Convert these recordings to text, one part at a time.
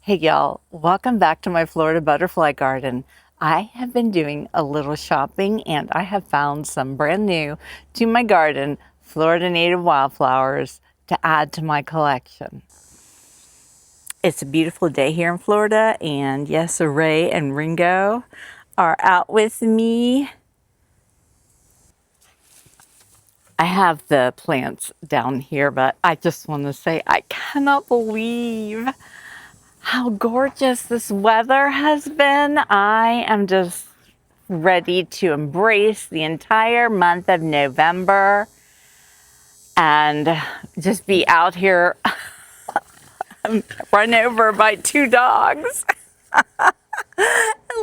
Hey y'all, welcome back to my Florida butterfly garden. I have been doing a little shopping and I have found some brand new to my garden Florida native wildflowers to add to my collection. It's a beautiful day here in Florida, and yes, Ray and Ringo are out with me. I have the plants down here, but I just want to say I cannot believe how gorgeous this weather has been. I am just ready to embrace the entire month of November and just be out here run over by two dogs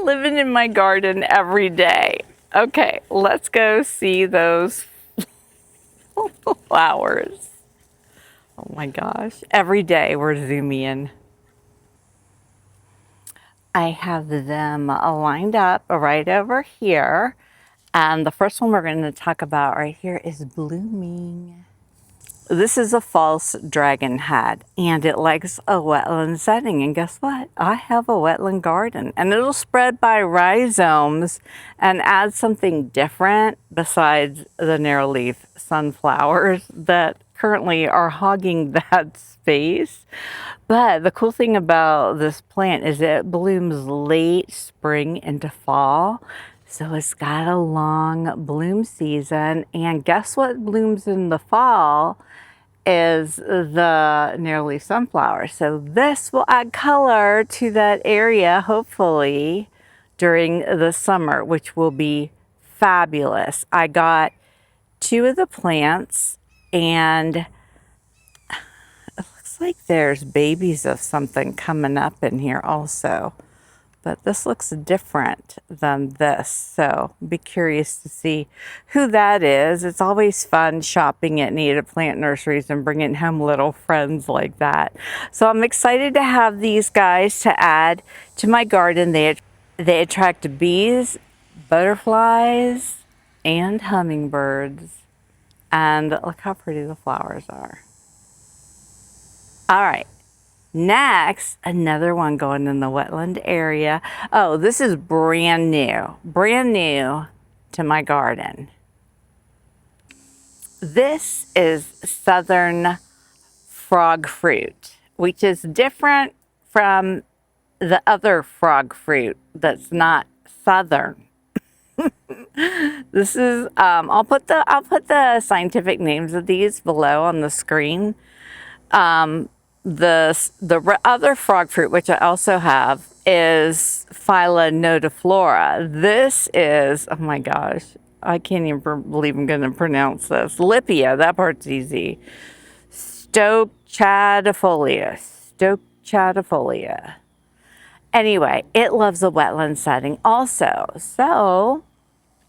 living in my garden every day. Okay, let's go see those flowers. Oh my gosh, every day we're zooming in. I have them lined up right over here. And the first one we're going to talk about right here is blooming. This is a false dragon head, and it likes a wetland setting. And guess what? I have a wetland garden, and it'll spread by rhizomes and add something different besides the narrowleaf sunflowers that currently are hogging that space. But the cool thing about this plant is it blooms late spring into fall. So it's got a long bloom season. And guess what blooms in the fall is the narrowleaf sunflower. So this will add color to that area, hopefully, during the summer, which will be fabulous. I got two of the plants, and like there's babies of something coming up in here also, but this looks different than this, so be curious to see who that is. It's always fun shopping at native plant nurseries and bringing home little friends like that. So I'm excited to have these guys to add to my garden. They attract bees, butterflies, and hummingbirds, and look how pretty the flowers are. All right, next, another one going in the wetland area. Oh, this is brand new to my garden. This is southern frog fruit, which is different from the other frog fruit that's not southern. This is, I'll put the scientific names of these below on the screen. The other frog fruit, which I also have, is Phyla nodiflora. This is, oh my gosh, I can't even believe I'm going to pronounce this. Lipia, that part's easy. Stochadifolia. Anyway, it loves a wetland setting also. So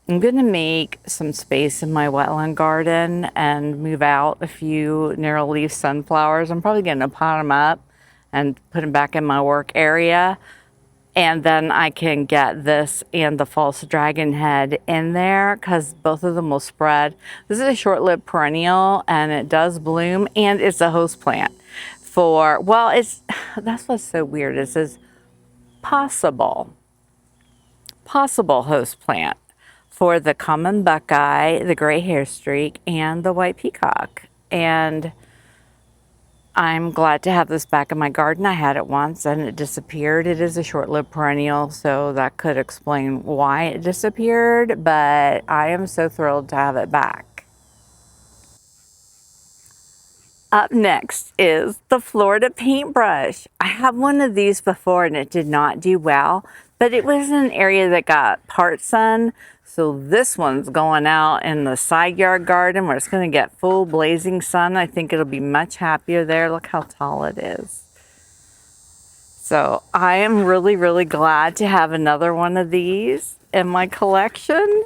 I'm going to make some space in my wetland garden and move out a few narrowleaf sunflowers. I'm probably going to pot them up and put them back in my work area. And then I can get this and the false dragon head in there because both of them will spread. This is a short-lived perennial, and it does bloom, and it's a host plant for, well, that's what's so weird. It says possible host plant for the common buckeye, the gray hairstreak, and the white peacock. And I'm glad to have this back in my garden. I had it once and it disappeared. It is a short-lived perennial, so that could explain why it disappeared, but I am so thrilled to have it back. Up next is the Florida paintbrush. I have one of these before and it did not do well, but it was in an area that got part sun. So this one's going out in the side yard garden where it's going to get full blazing sun. I think it'll be much happier there. Look how tall it is. So I am really, really glad to have another one of these in my collection.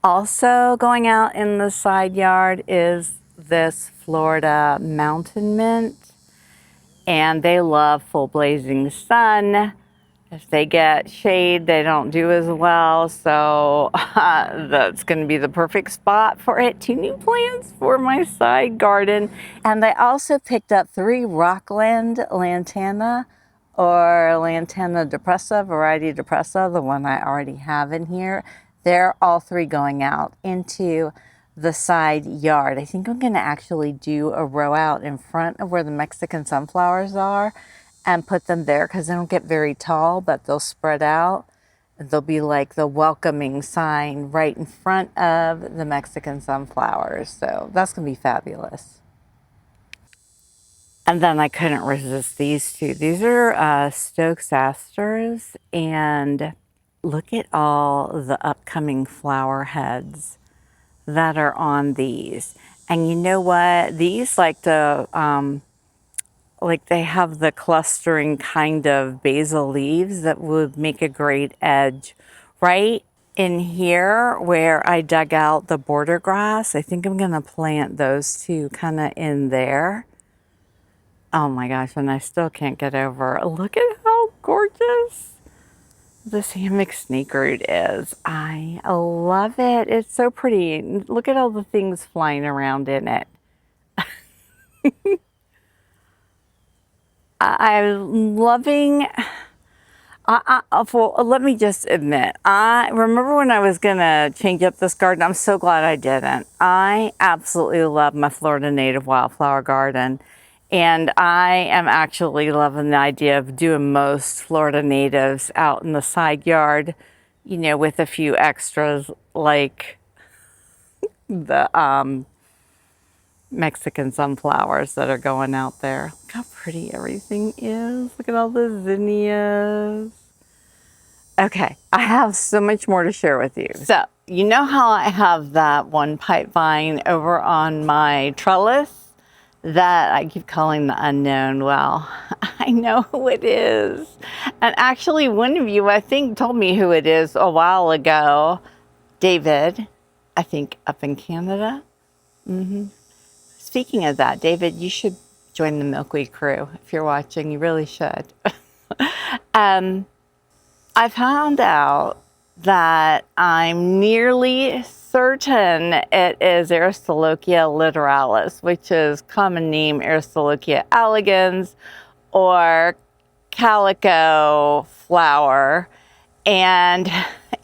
Also going out in the side yard is this Florida mountain mint. And they love full blazing sun. If they get shade, they don't do as well. So that's going to be the perfect spot for it. 2 new plants for my side garden. And I also picked up 3 Rockland Lantana or Lantana depressa, variety depressa, the one I already have in here. They're all 3 going out into the side yard. I think I'm going to actually do a row out in front of where the Mexican sunflowers are and put them there because they don't get very tall, but they'll spread out. They'll be like the welcoming sign right in front of the Mexican sunflowers. So that's going to be fabulous. And then I couldn't resist these 2. These are Stokes asters, and look at all the upcoming flower heads that are on these. And you know what? These like to like they have the clustering kind of basil leaves that would make a great edge. Right in here where I dug out the border grass, I think I'm gonna plant those 2 kind of in there. Oh my gosh, and I still can't get over. Look at how gorgeous this hammock snakeroot is. I love it. It's so pretty. Look at all the things flying around in it. I'm loving, well, let me just admit, I remember when I was gonna change up this garden, I'm so glad I didn't. I absolutely love my Florida native wildflower garden. And I am actually loving the idea of doing most Florida natives out in the side yard, you know, with a few extras like the Mexican sunflowers that are going out there. Look how pretty everything is. Look at all the zinnias. Okay, I have so much more to share with you. So, you know how I have that one pipevine over on my trellis that I keep calling the unknown? Well, I know who it is. And actually, one of you, I think, told me who it is a while ago. David, I think up in Canada. Speaking of that, David, you should join the Milkweed crew. If you're watching, you really should. I found out that I'm nearly certain it is Aristolochia litoralis, which is common name Aristolochia elegans or calico flower. And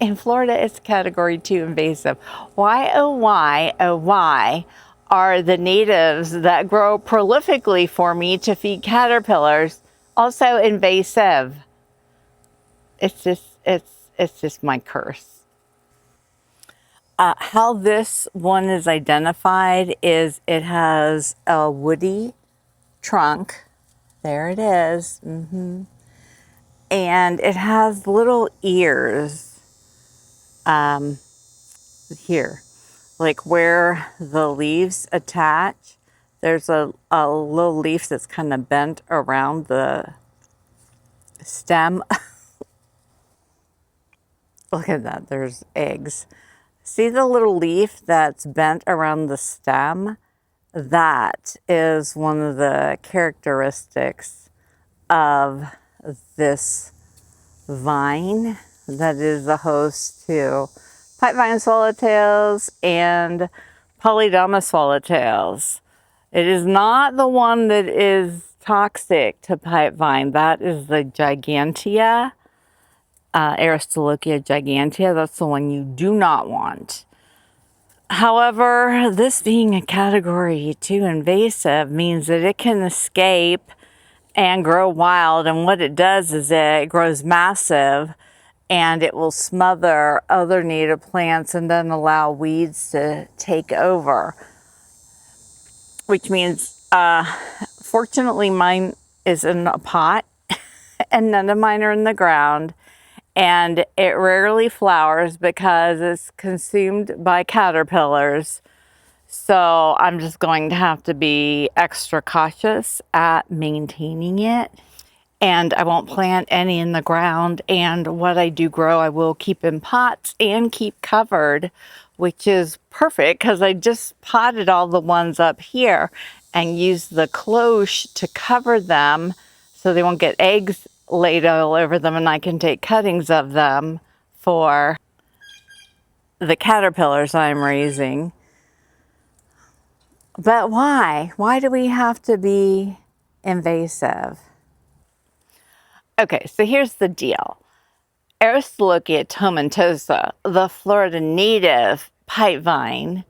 in Florida, it's category 2 invasive. Why, oh why are the natives that grow prolifically for me to feed caterpillars also invasive? It's just my curse. How this one is identified is it has a woody trunk. There it is. And it has little ears here, like where the leaves attach. There's a little leaf that's kind of bent around the stem. Look at that, there's eggs. See the little leaf that's bent around the stem? That is one of the characteristics of this vine that is the host to Pipevine Swallowtails and Polydamas Swallowtails. It is not the one that is toxic to Pipevine. That is the Gigantea, Aristolochia gigantea. That's the one you do not want. However, this being a category 2 invasive means that it can escape and grow wild, and what it does is it grows massive and it will smother other native plants and then allow weeds to take over, which means fortunately mine is in a pot and none of mine are in the ground, and it rarely flowers because it's consumed by caterpillars. So I'm just going to have to be extra cautious at maintaining it. And I won't plant any in the ground. And what I do grow, I will keep in pots and keep covered, which is perfect because I just potted all the ones up here and used the cloche to cover them so they won't get eggs laid all over them, and I can take cuttings of them for the caterpillars I'm raising. But why? Why do we have to be invasive? Okay, so here's the deal. Aristolochia tomentosa, the Florida native pipevine.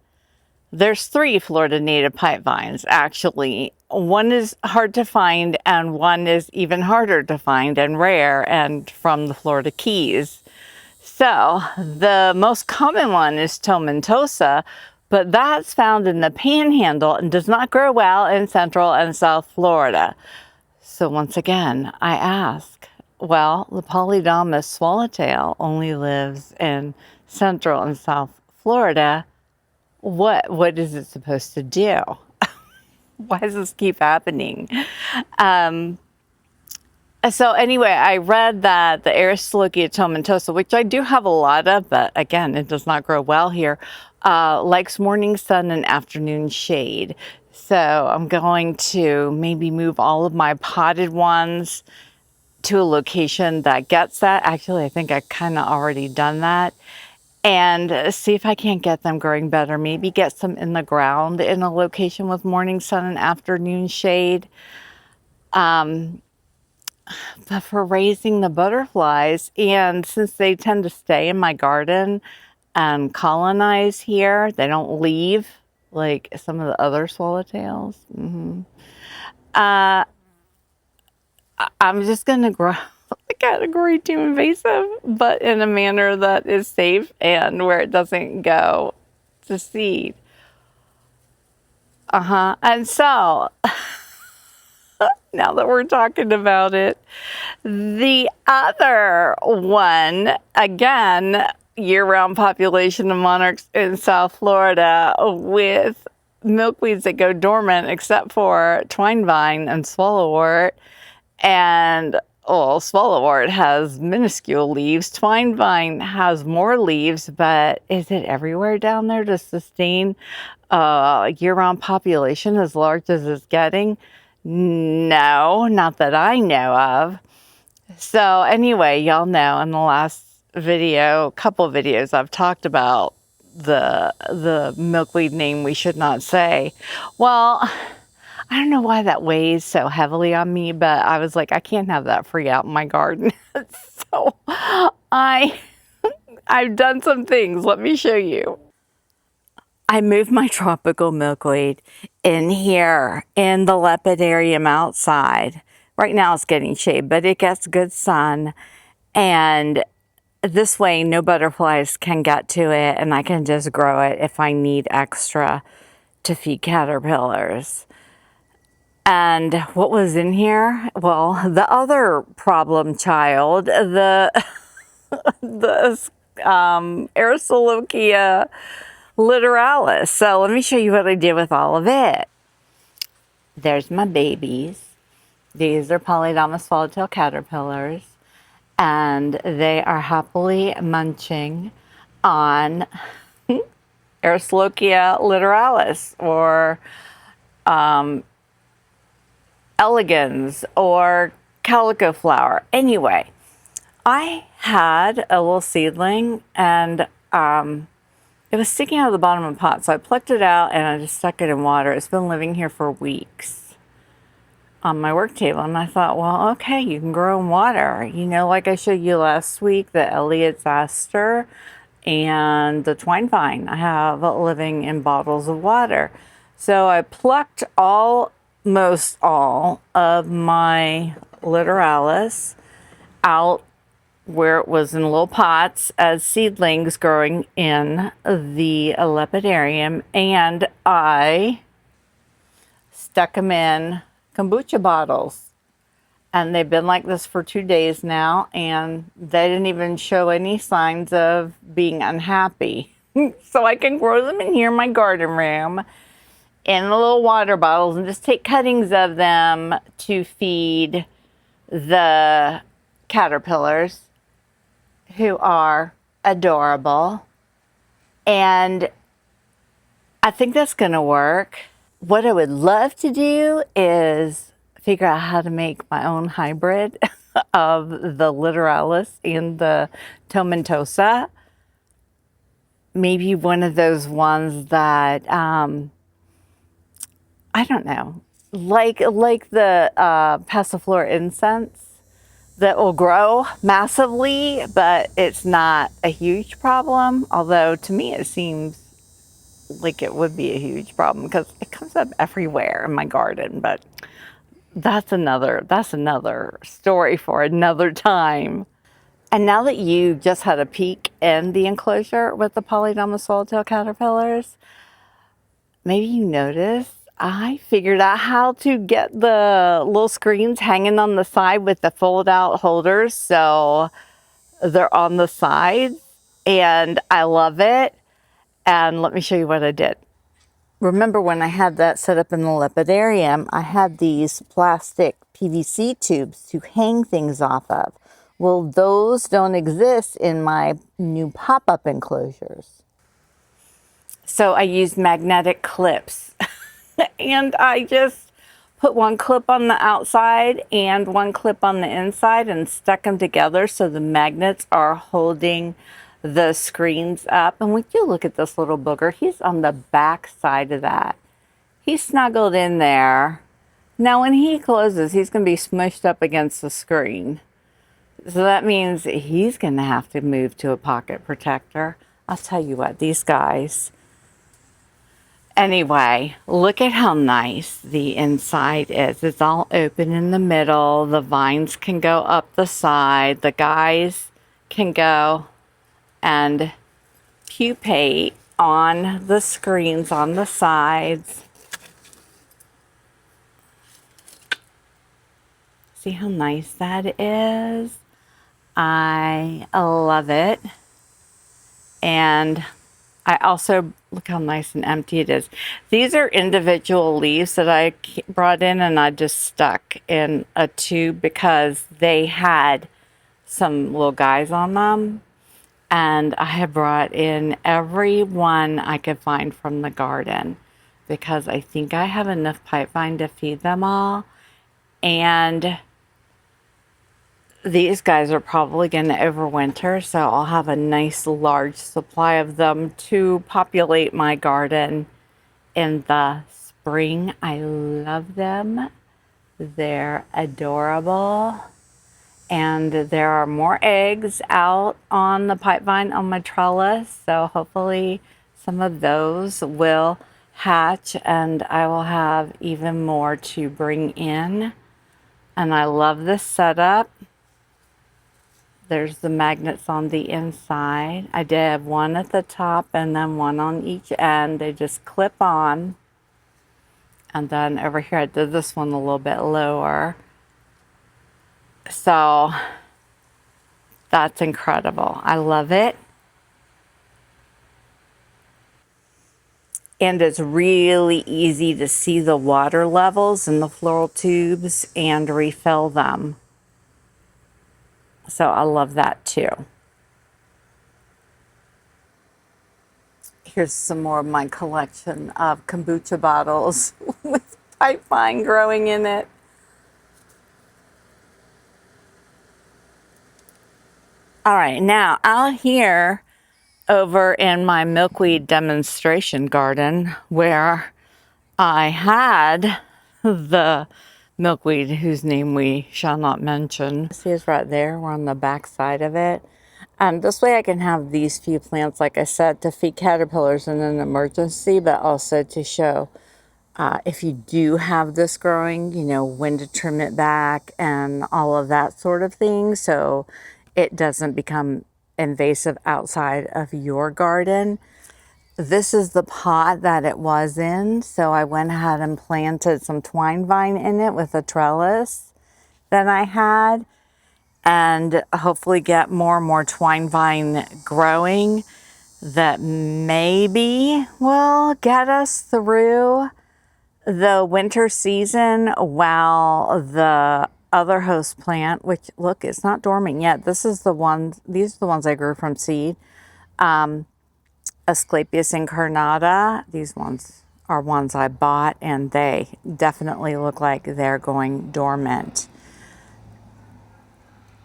There's 3 Florida native pipevines, actually. One is hard to find, and one is even harder to find and rare, and from the Florida Keys. So the most common one is tomentosa, but that's found in the Panhandle and does not grow well in Central and South Florida. So once again, I ask, well, the Polydamas Swallowtail only lives in Central and South Florida. What is it supposed to do? Why does this keep happening? So anyway, I read that the Aristolochia tomentosa, which I do have a lot of, but again, it does not grow well here, likes morning sun and afternoon shade. So I'm going to maybe move all of my potted ones to a location that gets that. Actually, I think I kind of already done that. And see if I can't get them growing better. Maybe get some in the ground in a location with morning sun and afternoon shade. But for raising the butterflies, and since they tend to stay in my garden and colonize here, they don't leave like some of the other swallowtails. I'm just going to grow the category 2 invasive, but in a manner that is safe and where it doesn't go to seed. And so, now that we're talking about it, the other one, again, year-round population of monarchs in South Florida with milkweeds that go dormant except for twinevine and swallowwort. And swallowwort has minuscule leaves. Twinevine has more leaves, but is it everywhere down there to sustain a year-round population as large as it's getting? No, not that I know of. So anyway, y'all know in the last video, couple videos, I've talked about the milkweed name we should not say. Well, I don't know why that weighs so heavily on me, but I was like, I can't have that free out in my garden. So I've done some things. Let me show you. I moved my tropical milkweed in here in the lepidarium outside. Right now it's getting shade, but it gets good sun. And this way no butterflies can get to it, and I can just grow it if I need extra to feed caterpillars. And what was in here? Well, the other problem child, the Aristolochia Litoralis. So let me show you what I did with all of it. There's my babies. These are Polydamas Swallowtail caterpillars, and they are happily munching on Aristolochia Litoralis, or elegans, or calico flower. Anyway, I had a little seedling, and it was sticking out of the bottom of the pot, so I plucked it out and I just stuck it in water. It's been living here for weeks on my work table, and I thought, well, okay, you can grow in water. You know, like I showed you last week, the Elliot's aster and the twinevine I have living in bottles of water. So I plucked almost all of my Litoralis out where it was in little pots as seedlings growing in the lepidarium, and I stuck them in kombucha bottles. And they've been like this for 2 days now, and they didn't even show any signs of being unhappy. So I can grow them in here in my garden room in the little water bottles and just take cuttings of them to feed the caterpillars, who are adorable. And I think that's going to work. What I would love to do is figure out how to make my own hybrid of the Litoralis and the tomentosa. Maybe one of those ones that, I don't know, like the passiflora incense that will grow massively, but it's not a huge problem. Although to me it seems like it would be a huge problem because it comes up everywhere in my garden. But that's another story for another time. And now that you just had a peek in the enclosure with the Polydamas Swallowtail caterpillars, maybe you noticed I figured out how to get the little screens hanging on the side with the fold out holders so they're on the sides, and I love it. And let me show you what I did. Remember when I had that set up in the lepidarium, I had these plastic PVC tubes to hang things off of. Well, those don't exist in my new pop-up enclosures. So I used magnetic clips and I just put one clip on the outside and one clip on the inside and stuck them together so the magnets are holding the screens up. And would you look at this little booger? He's on the back side of that. He's snuggled in there. Now when he closes, he's going to be smushed up against the screen. So that means he's going to have to move to a pocket protector. I'll tell you what, these guys. Anyway, look at how nice the inside is. It's all open in the middle. The vines can go up the side. The guys can go and pupate on the screens on the sides. See how nice that is? I love it. And I also, look how nice and empty it is. These are individual leaves that I brought in and I just stuck in a tube because they had some little guys on them. And I have brought in every one I could find from the garden because I think I have enough pipevine to feed them all. And these guys are probably going to overwinter, so I'll have a nice large supply of them to populate my garden in the spring. I love them. They're adorable. And there are more eggs out on the pipevine on my trellis, so hopefully some of those will hatch and I will have even more to bring in. And I love this setup. There's the magnets on the inside. I did have one at the top and then one on each end. They just clip on. And then over here I did this one a little bit lower. So that's incredible. I love it. And it's really easy to see the water levels in the floral tubes and refill them. So I love that too. Here's some more of my collection of kombucha bottles with pipevine growing in it. All right, now out here over in my milkweed demonstration garden where I had the milkweed whose name we shall not mention. See, it's right there. We're on the back side of it. This way I can have these few plants, like I said, to feed caterpillars in an emergency, but also to show if you do have this growing, you know, when to trim it back and all of that sort of thing, so it doesn't become invasive outside of your garden. This is the pot that it was in, so I went ahead and planted some twine vine in it with a trellis that I had, and hopefully get more and more twine vine growing that maybe will get us through the winter season while the other host plant, which look, it's not dormant yet. This is the one, these are the ones I grew from seed. Asclepias incarnata. These ones are ones I bought and they definitely look like they're going dormant.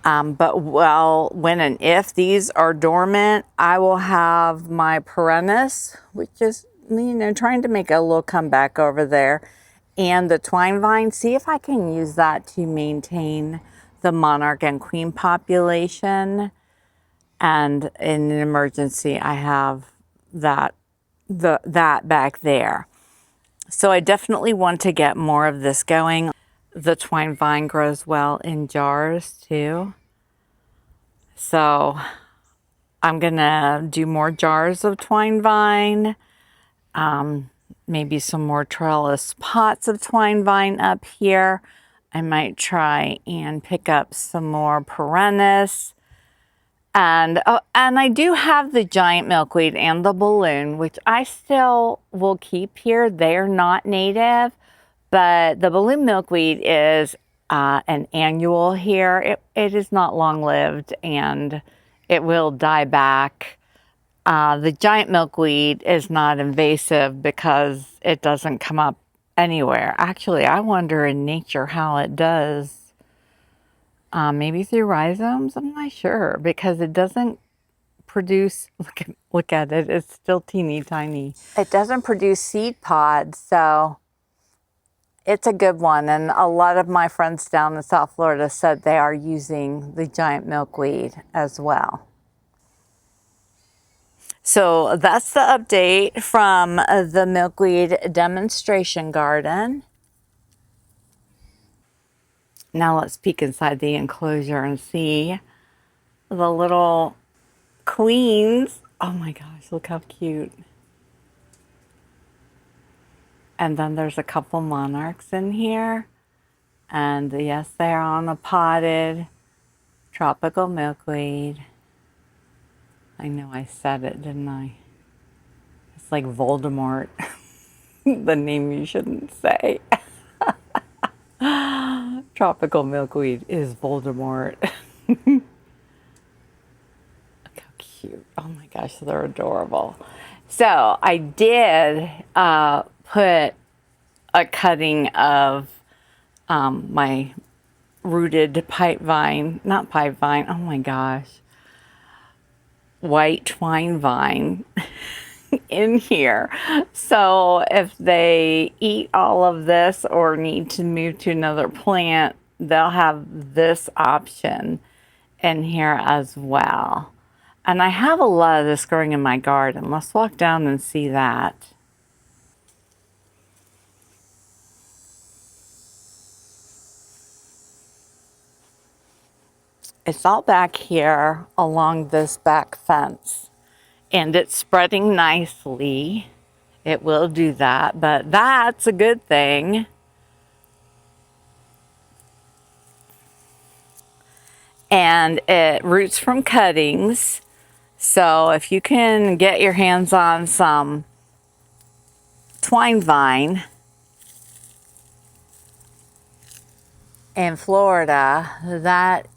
But well, when and if these are dormant, I will have my perennis, which is, you know, trying to make a little comeback over there, and the twine vine. See if I can use that to maintain the monarch and queen population. And in an emergency, I have that back there. So I definitely want to get more of this going. The twine vine grows well in jars too. So I'm gonna do more jars of twine vine, maybe some more trellis pots of twine vine up here. I might try and pick up some more perennis. And I do have the giant milkweed and the balloon, which I still will keep here. They're not native, but the balloon milkweed is an annual here. It is not long-lived and it will die back. The giant milkweed is not invasive because it doesn't come up anywhere. Actually, I wonder in nature how it does. Maybe through rhizomes, I'm not sure, because it doesn't produce, look at it, it's still teeny tiny. It doesn't produce seed pods, so it's a good one. And a lot of my friends down in South Florida said they are using the giant milkweed as well. So that's the update from the milkweed demonstration garden. Now let's peek inside the enclosure and see the little queens. Oh my gosh, look how cute. And then there's a couple monarchs in here. And yes, they're on a potted tropical milkweed. I know I said it, didn't I? It's like Voldemort, the name you shouldn't say. Tropical milkweed is Voldemort. Look how cute. Oh my gosh, they're adorable. So I did put a cutting of my rooted pipevine, not pipevine, oh my gosh, white twine vine in here. So if they eat all of this or need to move to another plant, they'll have this option in here as well. And I have a lot of this growing in my garden. Let's walk down and see that. It's all back here along this back fence. And it's spreading nicely. It will do that, but that's a good thing. And it roots from cuttings. So if you can get your hands on some twine vine in Florida, that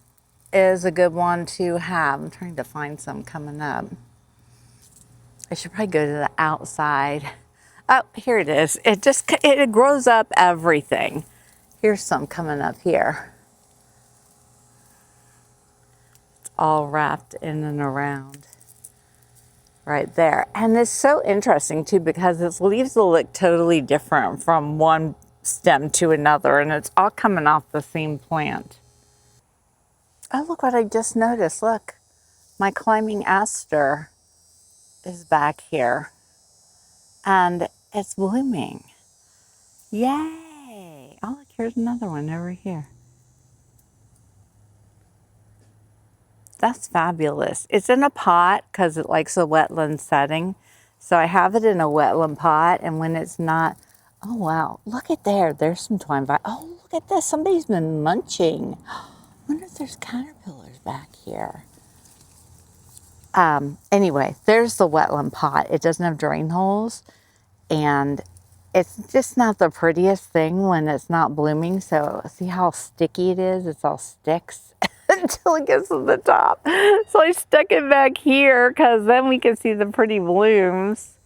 is a good one to have. I'm trying to find some coming up. I should probably go to the outside. Oh, here it is. It grows up everything. Here's some coming up here. It's all wrapped in and around right there. And it's so interesting too because its leaves will look totally different from one stem to another, and it's all coming off the same plant. Oh, look what I just noticed. Look, my climbing aster is back here and it's blooming. Yay! Oh, look, here's another one over here. That's fabulous. It's in a pot because it likes a wetland setting. So I have it in a wetland pot, and when it's not, oh wow, look at there. There's some twine vine. Oh, look at this. Somebody's been munching. I wonder if there's caterpillars back here. Anyway, there's the wetland pot. It doesn't have drain holes, and it's just not the prettiest thing when it's not blooming. So see how sticky it is? It's all sticks until it gets to the top. So I stuck it back here because then we can see the pretty blooms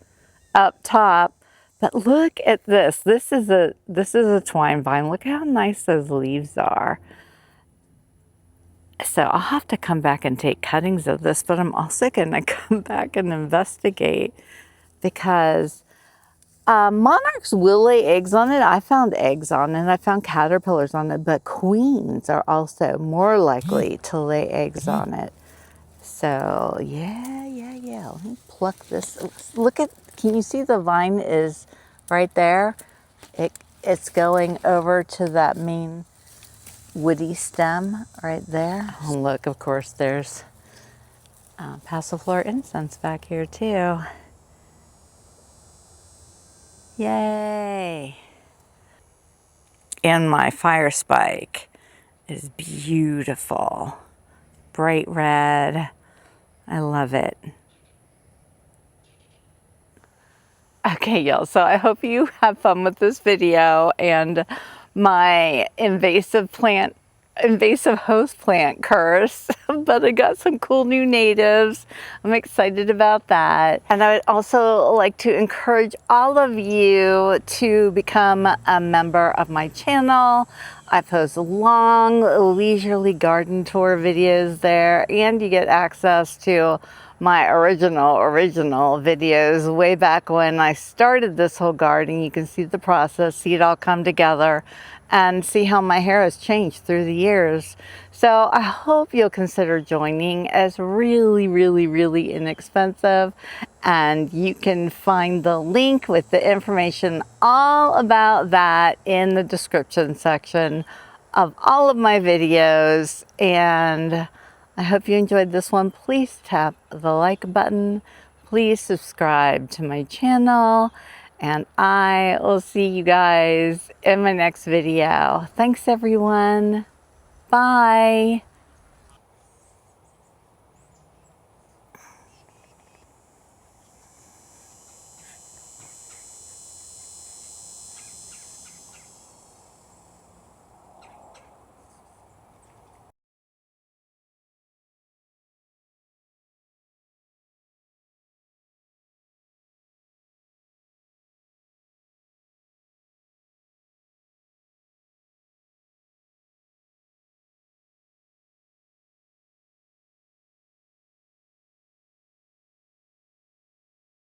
up top. But look at this. This is a twine vine. Look how nice those leaves are. So I'll have to come back and take cuttings of this, but I'm also going to come back and investigate because monarchs will lay eggs on it. I found eggs on it. I found caterpillars on it, but queens are also more likely to lay eggs on it. So yeah. Let me pluck this. Look at, can you see the vine is right there? It's going over to that main woody stem right there. And look, of course, there's passiflora incense back here too. Yay! And my fire spike is beautiful. Bright red. I love it. Okay, y'all, so I hope you have fun with this video and my invasive host plant curse, but I got some cool new natives. I'm excited about that. And I would also like to encourage all of you to become a member of my channel. I post long, leisurely garden tour videos there, and you get access to my original videos way back when I started this whole garden. You can see the process, see it all come together, and see how my hair has changed through the years. So I hope you'll consider joining. It's really inexpensive, and you can find the link with the information all about that in the description section of all of my videos. And I hope you enjoyed this one. Please tap the like button. Please subscribe to my channel. And I will see you guys in my next video. Thanks, everyone. Bye.